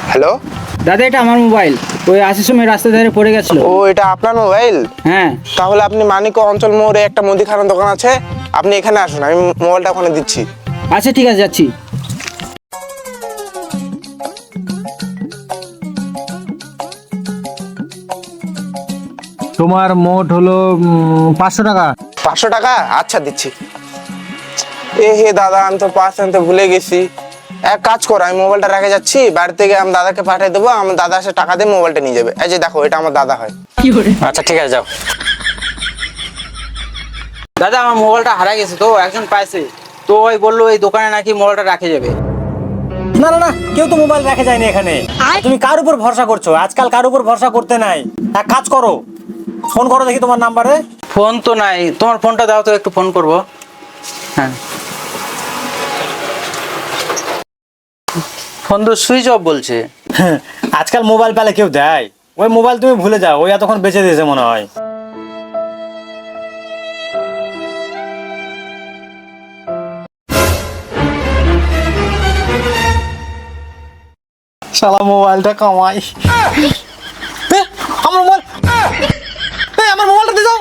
Hello দাদা, এটা আমার মোবাইল। ওই আসার সময় রাস্তার ধারে পড়ে গেছিল। ও, এটা আপনার মোবাইল? হ্যাঁ। তাহলে আপনি মানিক অঞ্চল মোড়ে একটা মুদিখানার দোকান আছে, আপনি এখানে আসুন, আমি মোবাইলটা ওখানে দিচ্ছি। আচ্ছা ঠিক আছে, যাচ্ছি। তোমার মোট হলো 500 টাকা। 500 টাকা? আচ্ছা দিচ্ছি। হে দাদা, আমি তো পার্স আনতে ভুলে গেছি। এক কাজ করো, আমি মোবাইলটা রেখে যাচ্ছি, বাড়ি থেকে আমি দাদাকে পাঠিয়ে দেবো, আমার দাদা এসে টাকা দিয়ে মোবাইলটা নিয়ে যাবে। এই যে দেখো, এটা আমার দাদা হয়। আচ্ছা ঠিক আছে, যাও। দাদা, আমার মোবাইলটা হারা গেছে, তো একজন পাইছে, তো ওই বললো এই দোকানে নাকি মোবাইলটা রাখে যাবে। না না না, কেউ তো মোবাইল রেখে যায়নি এখানে। তুমি কার উপর ভরসা করছো? আজকাল কার উপর ভরসা করতে নাই। এক কাজ করো, ফোন করো দেখি তোমার নাম্বারে। ফোন তো নাই, তোমার ফোনটা দাও তো, একটু ফোন করবো। হ্যাঁ, ফোন তো সুইচ অফ বলছে। আজকাল মোবাইল পেলে কেউ দেয়? ওই মোবাইল তুমি ভুলে যাও, ওই এতক্ষণ বেঁচে দিয়েছে মনে হয়। শালা মোবাইলটা কামাই। আমার মোবাইল, আমার মোবাইলটা দিয়ে দাও।